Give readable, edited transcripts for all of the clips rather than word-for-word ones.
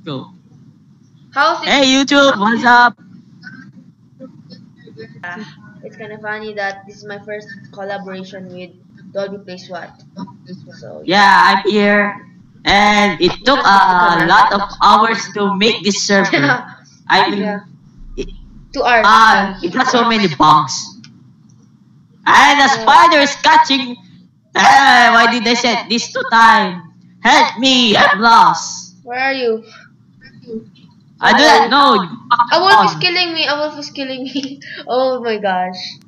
Go. How's it? Hey YouTube, what's up? It's kind of funny that this is my first collaboration with Dolby Plays What. So Yeah, I'm here. And it took a lot of hours to make this server. I mean, yeah, it, 2 hours. it has so many bugs. And the spider is catching. Why did I set this to time? Help me, I'm lost. Where are you? I do not know. A wolf is killing me. A wolf is killing me. Oh my gosh.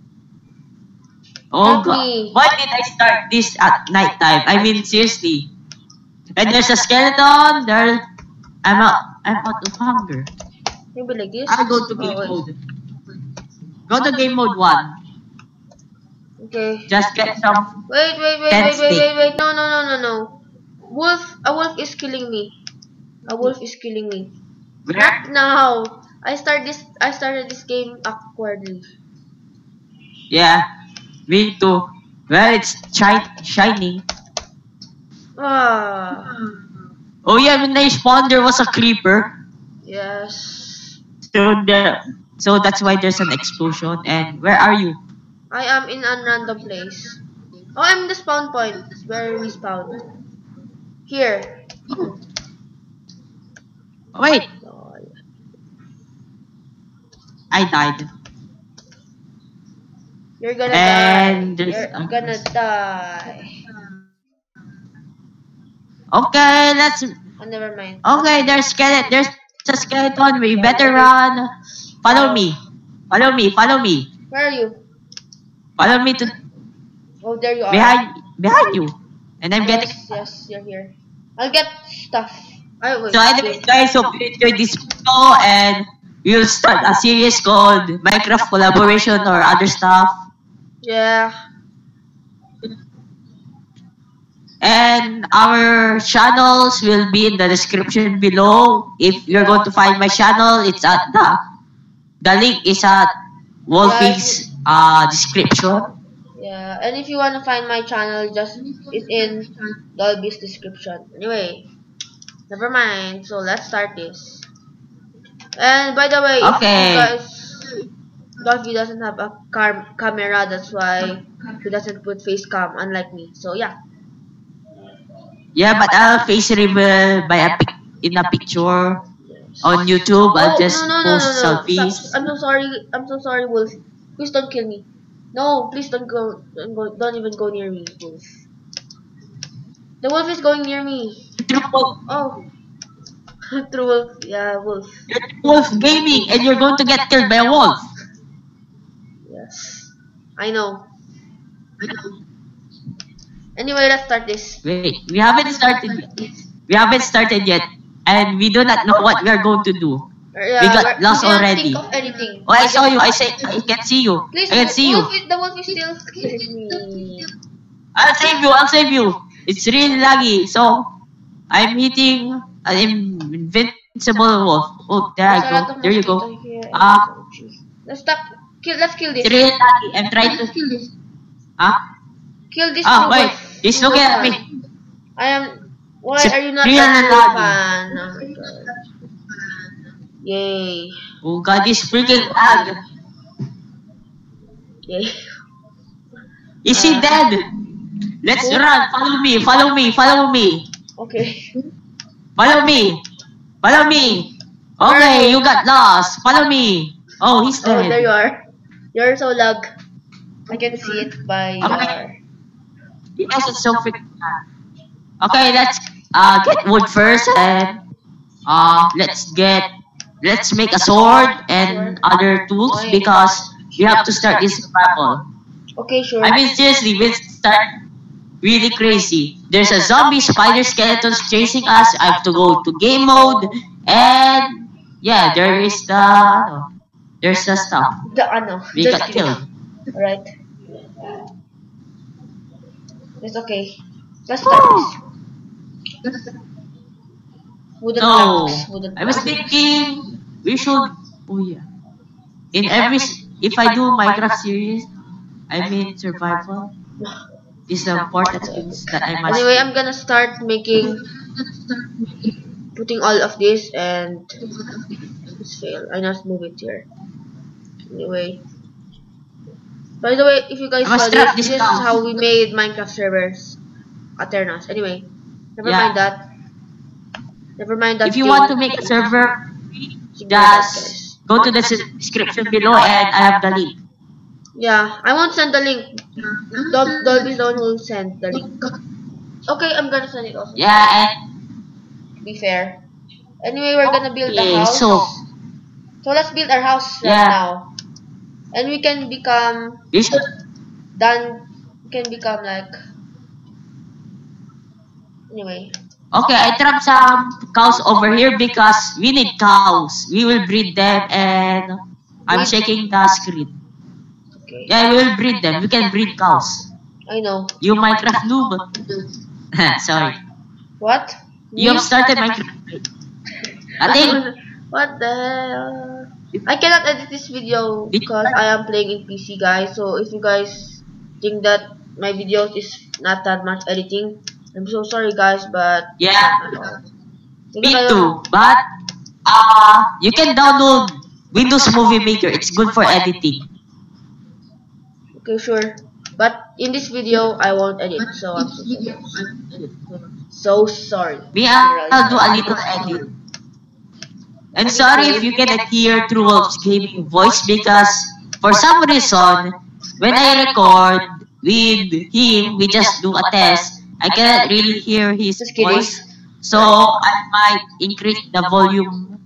Oh Help god. me. Why did I start this at night time? I mean, seriously. And there's a skeleton. There. I'm out of hunger. Maybe like this. I'll go to game mode. Go to game mode 1. Okay. Just get some. Wait. No. A wolf is killing me. A wolf is killing me. Where? Now. I started this game awkwardly. Yeah. Me too. Well, it's shining. Ah. Oh yeah, when I spawned, there was a creeper. Yes. So that's why there's an explosion. And where are you? I am in a random place. Oh, I'm in the spawn point. Where we spawned. Here. Wait, I died. You're gonna And die. there's You're gonna die. Okay, let's. Oh, never mind. Okay, there's a skeleton. We better run. Follow me. Follow me. Where are you? Follow me to Oh, there you are. behind you. And I'm getting. Yes, you're here. I'll get stuff. Wait. So anyways, guys, hope you enjoyed this video, and we'll start a series called Minecraft collaboration or other stuff. Yeah. And our channels will be in the description below. If you're going to find my channel, it's at the link is at Wolfie's description. Yeah, and if you want to find my channel, it's in Dolby's description. Anyway, never mind. So let's start this. And by the way, Okay. if you guys, Dolby doesn't have a camera, that's why he doesn't put face cam, unlike me. So yeah. Yeah, but I'll face reveal in a picture on YouTube. I'll just post selfies. I'm so sorry, Wolf. Please don't kill me. No, please don't even go near me, Wolf. The wolf is going near me. Oh. True wolf. Yeah, wolf. You're Wolf Gaming, and you're going to get killed by a wolf. Yes. I know. Anyway, let's start this. Wait, we haven't started yet. And we do not know what we are going to do. Yeah, we got lost we already. Think of anything. Oh, I saw you. I can see you. Please, I can see you. The wolf is still scaring me. I'll save you. It's really laggy. So, I'm hitting an invincible wolf. Oh, there I go. There you go. Let's kill this. It's really laggy. I'm trying to kill this. Kill this wait. He's looking at me. Why are you not a fan? Oh my god. Yay. Oh god, this freaking lag. Yay. Is he dead? Let's run. Follow me. Okay. Follow me. Okay, you got lost. Follow me. Oh, he's dead. Oh, there you are. You're so lag. I can see it by your... Yes, it's so freaking lag. Okay, let's get wood first, and let's make a sword and other tools because we have to start this survival. Okay, sure. I mean, seriously, we'll start really crazy. There's a zombie spider skeletons chasing us. I have to go to game mode, and yeah, there's the stuff. We got killed. Alright. It's okay. Let's start this. Wooden planks. I was thinking we should. Oh yeah. If I do Minecraft series, I mean survival. Is the important things that I must. Anyway, I'm gonna start making putting all of this and it's fail. I must move it here. Anyway. By the way, if you guys I must saw trap this, this this is down. how we made Minecraft servers. Aternas. Anyway, never mind that. Never mind that. If you want to make a server, just go to the description below and I have the link. Yeah, I won't send the link. Dolby's the one who will send the link. Okay, I'm gonna send it also. Yeah, To be fair. Anyway, we're gonna build a and house. so Let's build our house right now. And we can become you should. we can become like anyway. Okay, I trapped some cows over here because we need cows. We will breed them and I'm checking the screen. Okay. Yeah, we will breed them. We can breed cows. I know. You Minecraft noob. Sorry. What? You have started Minecraft. I think. What the hell? I cannot edit this video because I am playing in PC, guys. So if you guys think that my videos is not that much editing, I'm so sorry, guys. But Yeah. Me too. But you can download Windows Movie Maker. It's good for editing. Okay, sure. But in this video, I won't edit. So I'm so sorry. Me, I'll do a little edit. And sorry if you cannot hear True Wolf's gaming voice because for some reason, when I record with him, we just do a test, I cannot really hear his voice. So I might increase the volume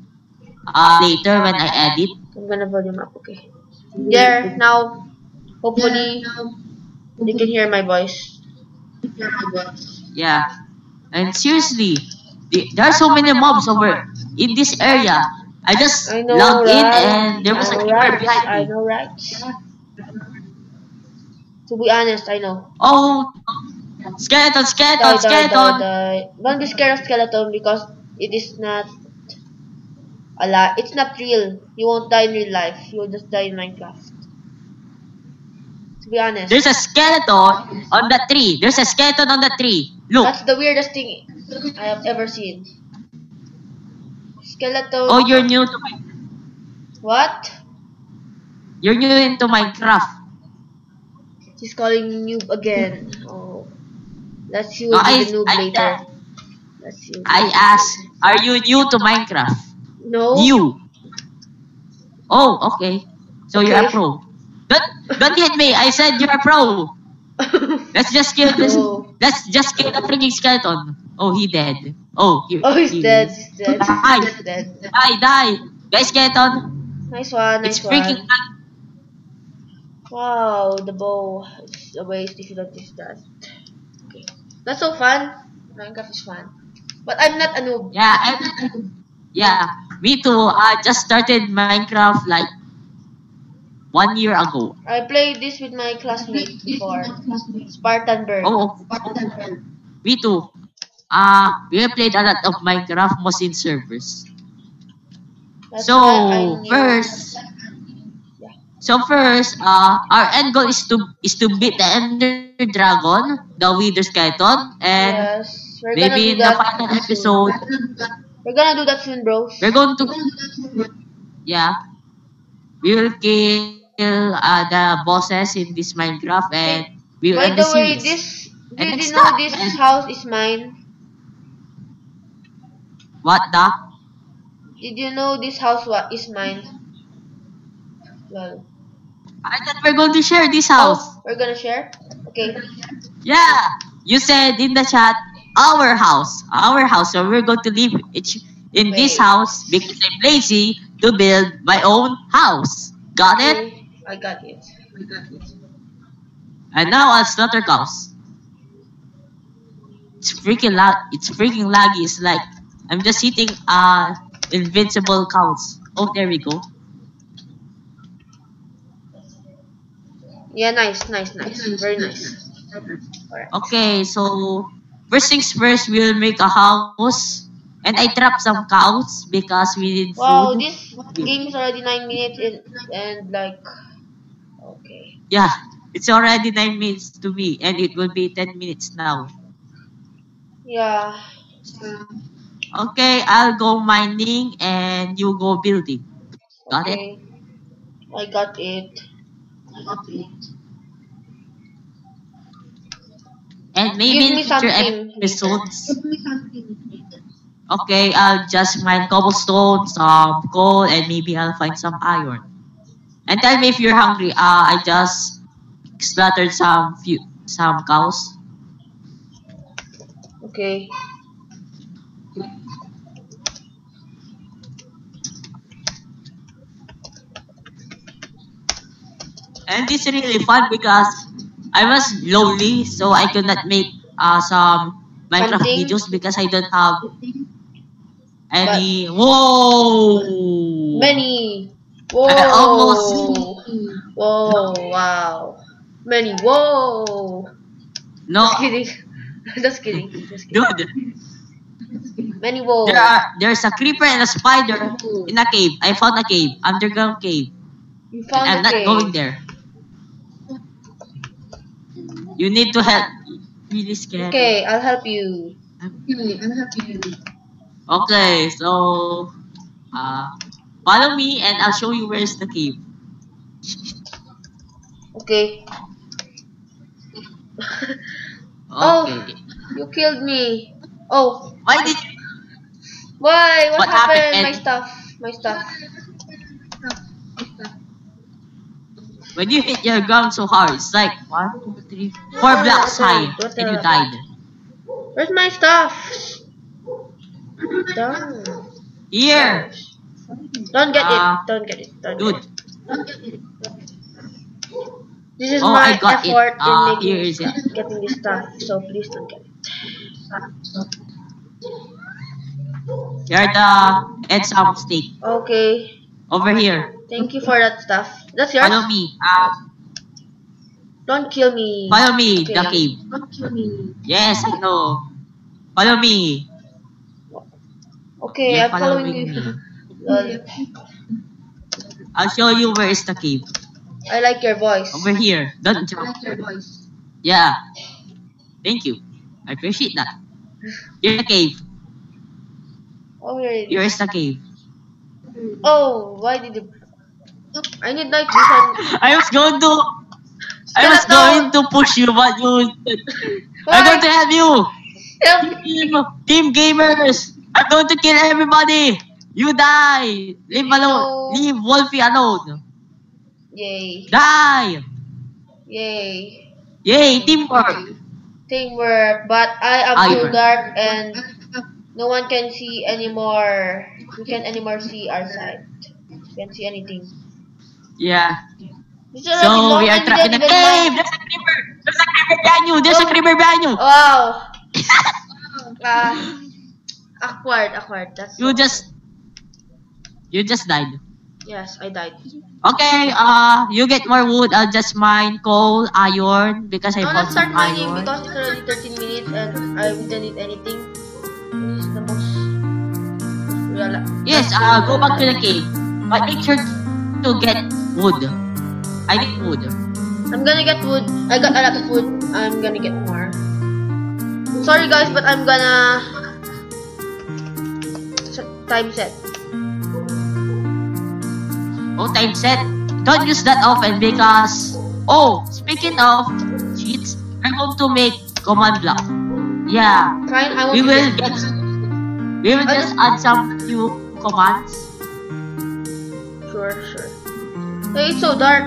later when I edit. I'm gonna volume up, okay. There, now, hopefully, you can hear my voice. Yeah. And seriously, there are so many mobs over in this area. I just logged in and there was a creeper behind me. I know, right? To be honest, I know. Oh, skeleton, skeleton, skeleton. Die. Don't be scared of skeleton because it is not a lot. It's not real. You won't die in real life. You will just die in Minecraft. To be honest. There's a skeleton on the tree. There's a skeleton on the tree. Look. That's the weirdest thing I have ever seen. Skeleton. Oh, you're new to What? You're new into Minecraft. She's calling me noob again. Oh. Let's see what the noob later. Let's see. I asked, are you new to Minecraft? No. New. Oh, okay. So you're a pro. Don't hit me. I said you're a pro. Let's just kill this. No. Let's just kill the freaking skeleton. Oh, he dead. Oh, he's dead. He's dead. Die. He's dead. Die. Guys, skeleton. Nice one. Nice it's freaking. Wow, the bow. It's a waste if you don't use that. Okay. That's so fun. Minecraft is fun. But I'm not a noob. Yeah, me too. I just started Minecraft like 1 year ago. I played this with my classmates before. Spartan Bird. Oh, me too. We have played a lot of Minecraft, most in servers. That's So first, our end goal is to beat the Ender Dragon, the Wither Skeleton, and yes, maybe in the final episode, we're gonna do that soon, bros. We're going to, we will kill the bosses in this Minecraft, and we will end the series. Did you know this house is mine? What the? Did you know this house is mine? Well, I thought we're going to share this house. Oh, we're gonna share? Okay. Yeah, you said in the chat, our house. So we're going to live in this house because I'm lazy to build my own house. Got it? I got it. And now I'll slaughter cows. It's freaking laggy. It's like I'm just hitting invincible cows. Oh, there we go. Yeah, nice. Very nice. Alright. Okay, so first things first, we'll make a house. And I trapped some cows because we need food. Wow, this game is already 9 minutes and like... Okay. Yeah, it's already 9 minutes to me and it will be 10 minutes now. Yeah. Okay, I'll go mining and you go building. Got it? Okay. I got it. And maybe Give in me future something episodes. Okay, I'll just mine cobblestone, some coal, and maybe I'll find some iron. And tell me if you're hungry. I just slaughtered some cows. Okay. And it's really fun because I was lonely, so I could not make some Minecraft Hunting? videos because I don't have But any. Whoa! many. I almost. Whoa. Whoa. Wow. Many. Whoa. No, Just kidding. Just kidding. Just kidding. dude. Many whoa. There's a creeper and a spider in a cave. I found a cave, underground cave. You And found I'm the not cave. going there. You need to help. Really scared. Okay, I'll help you. Okay, so follow me and I'll show you where's the cave. Okay. Oh, Okay. you killed me. Oh, Why did you? why? What What happened? happened? My stuff. My stuff. When you hit your ground so hard, it's like 1, 2, 3, 4 blocks high, What and you the- died. Where's my stuff? Done. Here, Don't get it. Ah, Don't get it. Don't dude. get it. This is Oh, my I got it. effort in Here making is it. getting this stuff. So please don't get it. Here the and some steak Okay. over here. Thank you for that stuff. That's yours. Follow me. Don't kill me. Follow me. Okay. The cave. Yes, I know. Follow me. Okay, You're I'm following following you. me. Lol. I'll show you where is the cave. I like your voice. Over here. Don't jump. Yeah. Thank you. I appreciate that. Here's the cave. Oh, here it is. Here is the cave. Oh, why did you? I need night vision. I was going to. I was Shut up. going to push you, but you. Why? I'm going to help you. Help me. Team gamers. I'm going to kill everybody. You die. Leave alone. No. Leave Wolfie alone. Yay. Die. Yay. Yay, teamwork. Teamwork, but I am too Iron. dark and no one can see anymore. We can't anymore see our side. Can't see anything. Yeah. This is already So long we are and trapped in a didn't even cave. mind. There's a creeper. There's a creeper behind you. There's a creeper behind you. Wow. Awkward. That's You just died. Yes, I died. Okay, you get more wood. I'll just mine coal, iron, because I Now found let's start some mining iron. because it's already 13 minutes and I didn't need anything. This is the most real. Yes, go back to the cave. But make sure to get wood. I need wood. I'm gonna get wood. I got a lot of wood. I'm gonna get more. Sorry guys, but I'm gonna time set. Oh, time set. Don't use that often because... Oh, speaking of cheats, we're going to make command block. Yeah. Fine, I won't We do will it. get... We will just add some few commands. Sure. Hey, it's so dark.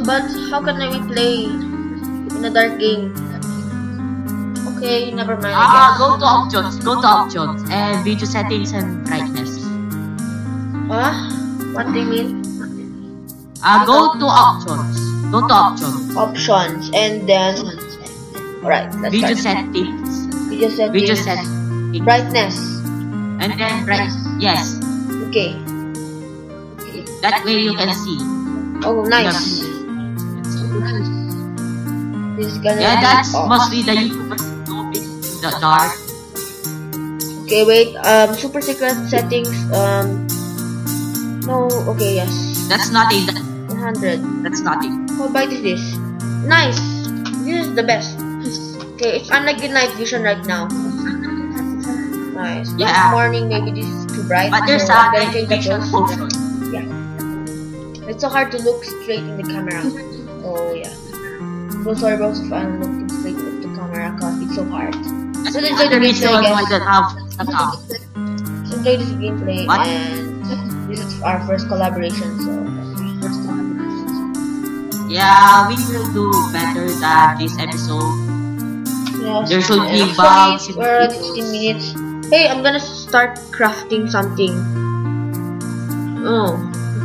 But how can we play in a dark game? Okay, never mind. I guess. Go to options. Go to options. And video settings and brightness. Huh? What do you mean? Go to options. Go to options. Options and then. Alright, let's Video start. settings. Video settings. Video settings. Brightness. And then bright. Yes. Okay. That way you can see. Oh, nice. This is gonna Yeah, be that's off. mostly the YouTubers doing the dark. Okay, wait. Super secret settings. No. Okay, yes. That's nothing. 100. That's nothing. How bright is this? Nice. This is the best. Okay, it's unlike the night vision right now. Nice. But Yeah. morning, maybe this is too bright. But there's so a I'm gonna change the vision pose. potion. Yeah. It's so hard to look straight in the camera. So yeah. So sorry, bros, if I'm looking straight at the camera because it's so hard. That's So the enjoy the other reason gameplay, why I guys. don't have account. So enjoy this gameplay, What? and this is our first collaboration. So Yeah, we will do better than this episode. yes. There should be And bugs actually, in we're at the 16 minutes. Hey, I'm gonna start crafting something. Oh.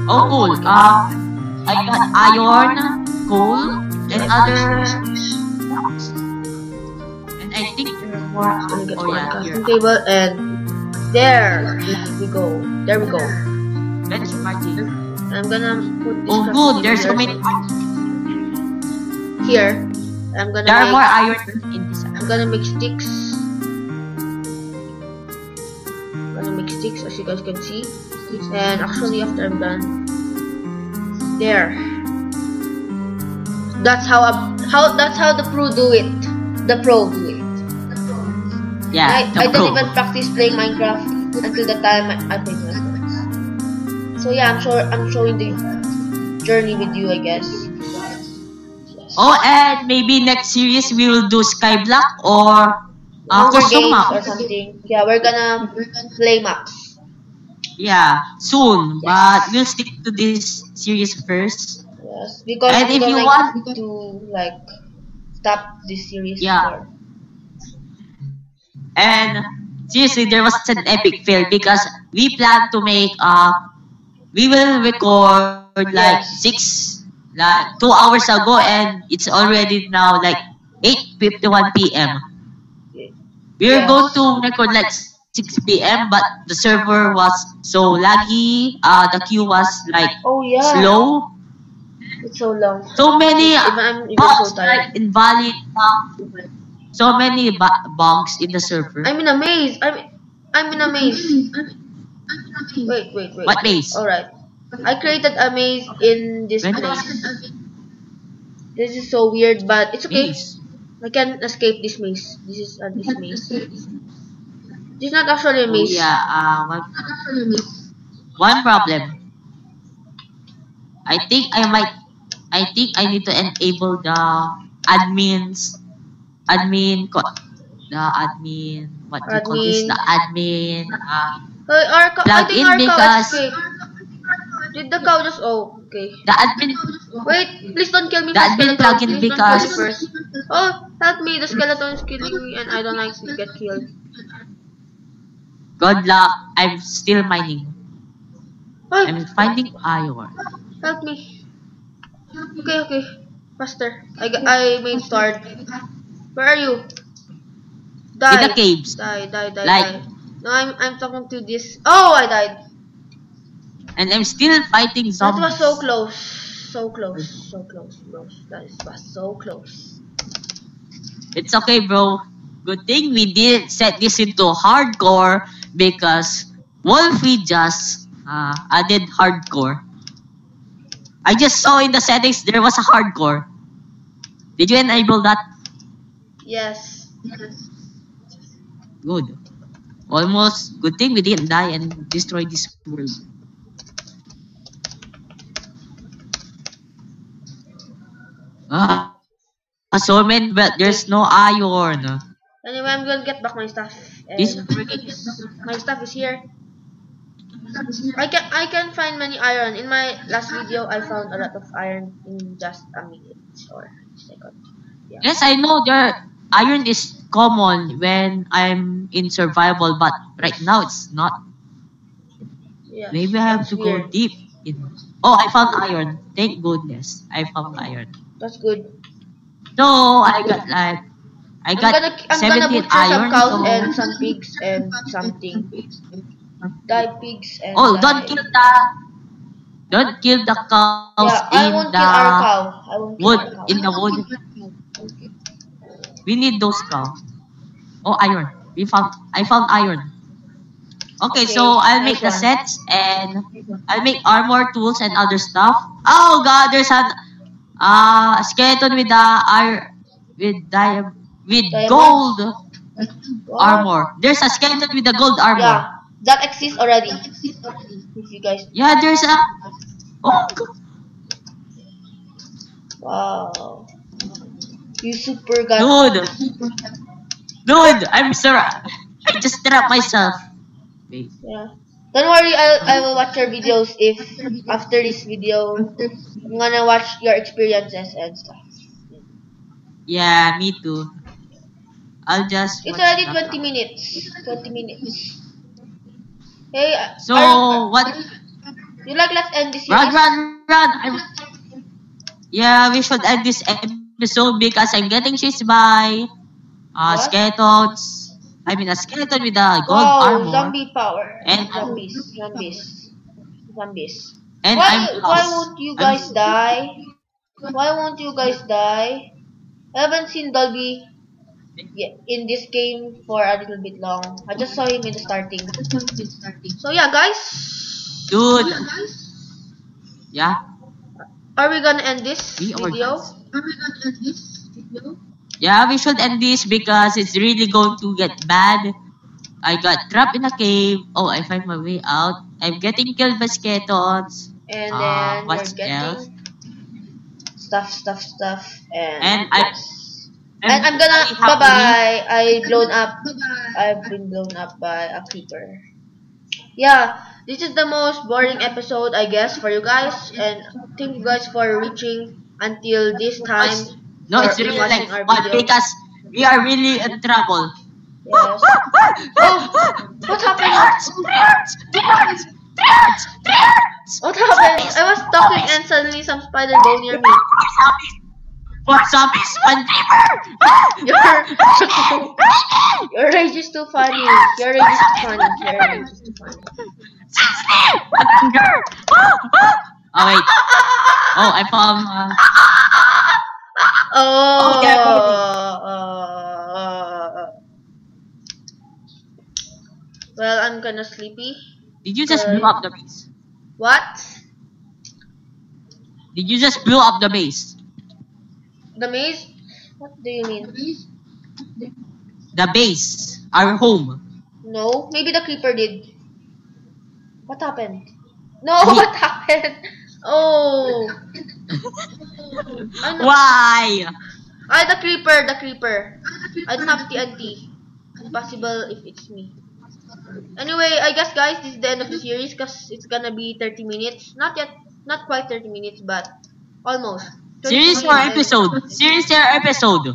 Oh, cool. I got iron, coal, and other. And I think there are more. Let me get Oh my yeah, here. crafting table, and there we go. There we go. Benchmarking. I'm gonna put this Oh, crafting good. table There's so here. many. Here. I'm gonna There are make, more iron in this. I'm gonna make sticks. I'm gonna make sticks, as you guys can see. And actually, after I'm done, there. That's how the pro do it. The pro do it. Yeah, I the don't pro. even practice playing Minecraft until the time I played Minecraft. So yeah, I'm showing the journey with you, I guess. Oh, and maybe next series we will do Skyblock or Hunger custom Games map. or something. Yeah, we're gonna play maps. Yeah, soon. Yes. But we'll stick to this series first. Yes, because And we if don't you like want- to like stop this series. Yeah. for- And seriously, there was an epic fail because we plan to make we will record like Yes. 2 hours ago, and it's already now like 8:51 p.m. We were Yes. going to record like 6 p.m. but the server was so laggy. The queue was like Oh yeah. slow. It's so long. So many I'm even bugs, so tired. like invalid. So many bugs in the server. I'm in a maze. I'm in a maze. Wait. What maze? Alright. I created a maze in this When- place. This is so weird, but it's okay. Maze. I can escape this maze. This is this maze. This is not actually a Oh, maze. yeah. One problem. I think I need to enable the what do you call this? The admin. Our cow, I Plug think in our cow because- escaped. Did the cow just? Oh, okay. The admin. Wait, please don't kill me. The my admin skeleton. plugin Please don't because- kill me first. Oh, help me! The skeleton is killing me, and I don't like to get killed. Good luck. I'm still mining. Oh, I'm finding iron. help me. Okay. Faster. I made start. Where are you? Die. In the caves. Die. Like- Die. No, I'm talking to this. Oh, I died. And I'm still fighting That zombies. was so close. So close, bros. Was so close. It's okay, bro. Good thing we did set this into hardcore because Wolfie just added hardcore. I just saw in the settings there was a hardcore. Did you enable that? Yes. Good. Almost. Good thing we didn't die and destroy this world. So many, but there's no iron. Anyway, I'm gonna get back my stuff. And This my stuff is here. I can find many iron. In my last video, I found a lot of iron in just a minute or a second. Yeah. Yes, I know iron is common when I'm in survival, but right now it's not. Yeah. Maybe I have That's to go weird. deep in. Oh, I found iron. Thank goodness, I found iron. That's good. So I got I'm gonna 17 butcher some iron. cows So, and some pigs and something. Die pigs and oh, die. don't kill the cows Yeah, I in won't the kill our cow. I won't kill wood. our cow. In the wood, we need those cows. Oh, iron. I found iron. Okay, Okay, so I'll make nice the one. sets and I'll make armor tools and other stuff. Oh god, there's a skeleton with the iron with Diamond? gold. What? armor. There's a skeleton with a gold armor. Yeah, that exists already. If you guys. Yeah, there's a. Oh, God. Wow. You super got. Dude, I'm sorry. I just trapped myself. Wait. Yeah. Don't worry, I will watch your videos if after this video I'm gonna watch your experiences and stuff. Yeah, me too. I'll just. It's watch already that. 20 minutes. 20 minutes. Hey, So what? you like let's end this Run, series? run! Yeah, we should end this episode because I'm getting chased by What? skeletons. I mean, a skeleton with a gold Wow, armor. zombie power. And Zombies. and Why won't you guys die? Why won't you guys die? I haven't seen Dolby in this game for a little bit long. I just saw him in the starting. So yeah, guys. Dude. Yeah. Are we gonna end this We are video? guys. Yeah, we should end this because it's really going to get bad. I got trapped in a cave. Oh, I find my way out. I'm getting killed by skeletons. And then what's you're getting else? stuff, And I'm gonna bye bye. I've been blown up by a creeper. Yeah, this is the most boring episode I guess for you guys, and thank you guys for reaching until this time. No, for it's really watching like our fun video. because we are really in trouble. Yes. Oh, what happened? What happened? I was talking and suddenly some spider go near me. What zombies? One creeper! Your rage is too funny. Your rage is too funny. Oh wait. Oh, I found. Oh. Well, I'm kinda sleepy. Did you just blow up the base? What? Did you just blow up the base? The maze? What do you mean? The base, our home. No, maybe the creeper did. What happened? No, Me. what happened? Oh. Ano? Why? The creeper. I don't have TNT. It's possible if it's me. Anyway, I guess guys, this is the end of the series because it's gonna be 30 minutes. Not yet, not quite 30 minutes, but almost. 20 Series or minutes. episode? Series or episode?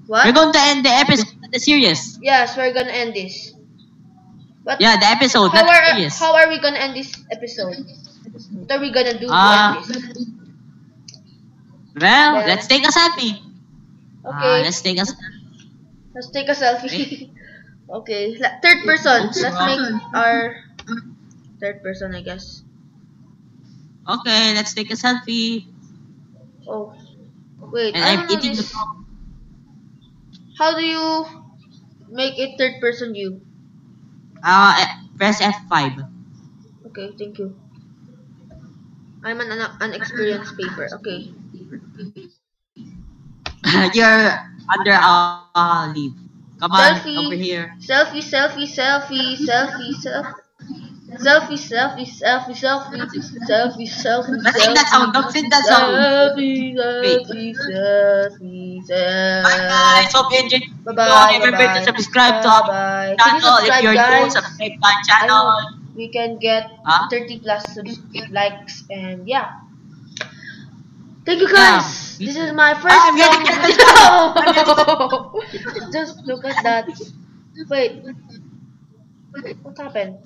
What? We're going to end the episode, the series. Yes, we're gonna end this. But Yeah, the episode, not the series. how are we gonna end this episode? What are we gonna do to Ah. end this? Well, Yeah. let's take a selfie. Okay, Let's take a. let's take a selfie. Okay, third person. Let's make our third person, I guess. Okay, let's take a selfie. Oh, wait. And I I'm don't know eating this. the. How do you make it third person view? Press F5. Okay, thank you. I'm an unexperienced paper. Okay. You're under leave. Come on, Selfie. over here. Selfie. Don't sing that sound. Don't sing that sound. Selfie. Bye guys. Hope you enjoyed. Bye Don't remember to subscribe to our bye. channel. If you're new, guys? subscribe to our channel. I hope we can get Huh? 30 plus likes and yeah. Thank you guys. Yeah. This is my first I'm getting No! Just look at that. Wait. What happened?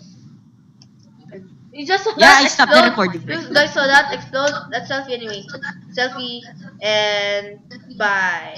You just saw Yeah, that I stopped the explode. recording. You guys saw that explode? That's selfie anyway. Selfie and bye.